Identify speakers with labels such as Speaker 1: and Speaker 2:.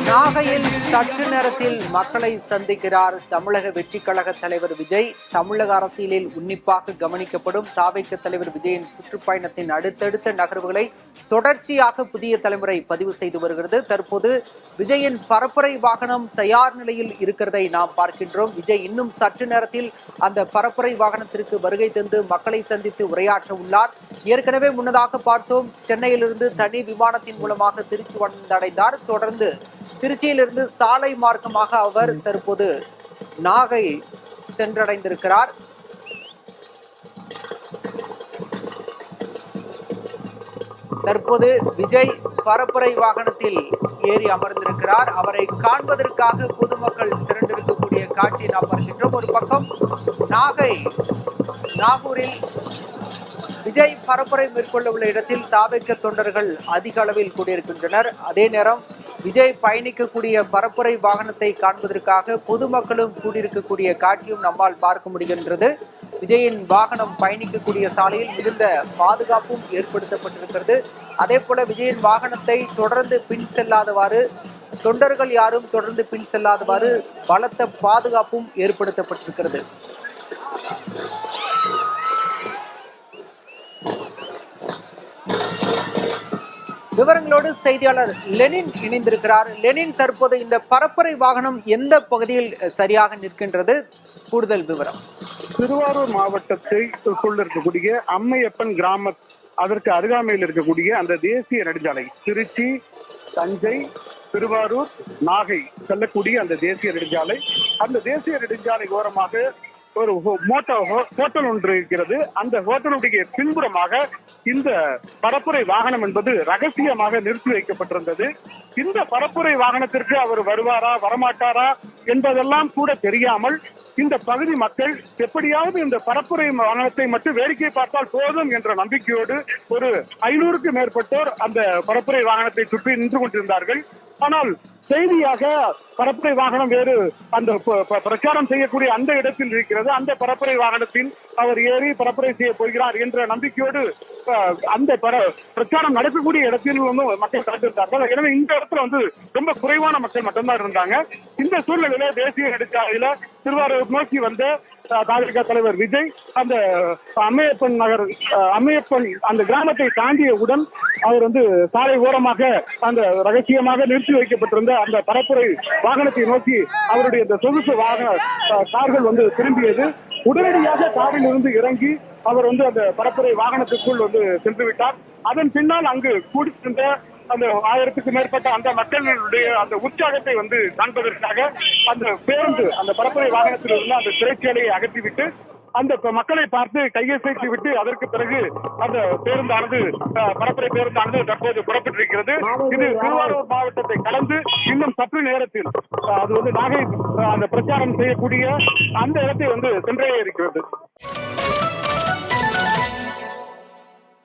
Speaker 1: நாகையில் சற்று நேரத்தில் மக்களை சந்திக்கிறார் தமிழக வெற்றிக் கழக தலைவர் விஜய். தமிழக அரசியலில் உன்னிப்பாக கவனிக்கப்படும் தாவேக தலைவர் விஜயின் சுற்றுப்பயணத்தின் அடுத்தடுத்த நகர்வுகளை தொடர்ச்சியாக புதிய தலைமுறை பதிவு செய்து வருகிறது. தற்போது விஜயின் பரப்புரை வாகனம் தயார் நிலையில் இருக்கிறதை நாம் பார்க்கின்றோம். விஜய் இன்னும் சற்று நேரத்தில் அந்த பரப்புரை வாகனத்திற்கு வருகை தந்து மக்களை சந்தித்து உரையாற்ற உள்ளார். ஏற்கனவே முன்னதாக பார்த்தோம், சென்னையிலிருந்து தனி விமானத்தின் மூலமாக திருச்சி வந்தடைந்தார். தொடர்ந்து திருச்சியிலிருந்து சாலை மார்க்கமாக அவர் தற்போது நாகை சென்றடைந்திருக்கிறார். தற்போது விஜய் பரப்புரை வாகனத்தில் ஏறி அமர்ந்திருக்கிறார். அவரை காண்பதற்காக பொதுமக்கள் திரண்டிருக்கக்கூடிய காட்சியை நாம் பார்க்கின்றோம். ஒரு பக்கம் நாகூரில் விஜய் பரப்புரை மேற்கொள்ள உள்ள இடத்தில் தாவேக தொண்டர்கள் அதிக அளவில் கூடியிருக்கின்றனர். அதே நேரம் விஜய் பயணிக்கக்கூடிய பரப்புரை வாகனத்தை காண்பதற்காக பொதுமக்களும் கூடியிருக்கக்கூடிய காட்சியும் நம்மால் பார்க்க முடிகின்றது. விஜயின் வாகனம் பயணிக்கக்கூடிய சாலையில் மிகுந்த பாதுகாப்பும் ஏற்படுத்தப்பட்டிருக்கிறது. அதே போல விஜயின் வாகனத்தை தொடர்ந்து பின் செல்லாதவாறு, தொண்டர்கள் யாரும் தொடர்ந்து பின் செல்லாதவாறு பலத்த பாதுகாப்பும் ஏற்படுத்தப்பட்டிருக்கிறது. விவரங்களோடு செய்தியாளர் லெனின் இணைந்திருக்கிறார். லெனின், தற்போது இந்த பரப்புரை வாகனம் எந்த பகுதியில் சரியாக நிற்கின்றது? கூடுதல் விவரம்.
Speaker 2: திருவாரூர் மாவட்டத்தைக்குள் இருக்கக்கூடிய அம்மையப்பன் கிராம அதற்கு அருகாமையில் இருக்கக்கூடிய அந்த தேசிய நெடுஞ்சாலை, திருச்சி, தஞ்சை, திருவாரூர், நாகை செல்லக்கூடிய அந்த தேசிய நெடுஞ்சாலை, அந்த தேசிய நெடுஞ்சாலை ஓரமாக ஒரு ஹோட்டல் ஒன்று இருக்கிறது. அந்த ஹோட்டலுடைய பின்புறமாக இந்த பரப்புரை வாகனம் என்பது ரகசியமாக நிறுத்தி வைக்கப்பட்டிருந்தது. இந்த பரப்புரை வாகனத்திற்கு அவர் வருவாரா வரமாட்டாரா என்பதெல்லாம் கூட தெரியாமல் இந்த பகுதி மக்கள் எப்படியாவது இந்த பரப்புரை வாகனத்தை மட்டும் வேடிக்கை பார்த்தால் போதும் என்ற நம்பிக்கையோடு ஒரு 500க்கும் மேற்பட்டோர் அந்த பரப்புரை வாகனத்தை சுற்றி நின்று கொண்டிருந்தார்கள். ஆனால் செய்தியாக பரப்புரை வாகனம் வேறு அந்த பிரச்சாரம் செய்யக்கூடிய அந்த இடத்தில் இருக்கிறது. அந்த பரப்புரை வாகனத்தில் அவர் ஏறி பரப்புரை செய்ய போகிறார் என்ற நம்பிக்கையோடு அந்த பிரச்சாரம் நடக்கக்கூடிய இடத்தில் மக்கள் கலந்திருந்தார்கள். எனவே இந்த இடத்துல ரொம்ப குறைவான மக்கள் மட்டும்தான் இருந்தாங்க. இந்த சூழ்நிலையில தேசிய நெடுஞ்சாலையில திருவாரூர் நோக்கி வந்த தாவேக தலைவர் விஜய் அந்த அம்மையப்பன் அந்த கிராமத்தை தாண்டியவுடன் அவர் சாலை ஓரமாக அந்த ரகசியமாக நிறுத்தி வைக்கப்பட்டிருந்த அந்த பரப்புரை வாகனத்தை நோக்கி அவருடைய இந்த சொகுசு வாகன கார்கள் திரும்பியது. உடனடியாக காரில் இருந்து இறங்கி அவர் அந்த பரப்புரை வாகனத்துக்குள் சென்று விட்டார். அதன் பின்னால் அங்கு கூடியிருந்த அந்த 1000க்கும் மேற்பட்ட அந்த மக்களுடைய அந்த உற்சாகத்தை காண்பதற்காக அந்த பேருந்து அந்த பரப்புரை வாகனத்தில் இருந்த அந்த திரைச்சேலையை அகற்றிவிட்டு அந்த மக்களை பார்த்து கையசைத்து விட்டு அதற்கு பிறகு அந்த பேருந்தானது பரப்புரை பேருந்தானது தற்போது புறப்பட்டிருக்கிறது. இது திருவாரூர் மாவட்டத்தை கடந்து இன்னும் சற்று நேரத்தில் அது நாகை அந்த பிரச்சாரம் செய்யக்கூடிய அந்த இடத்தை சென்றடைய இருக்கிறது.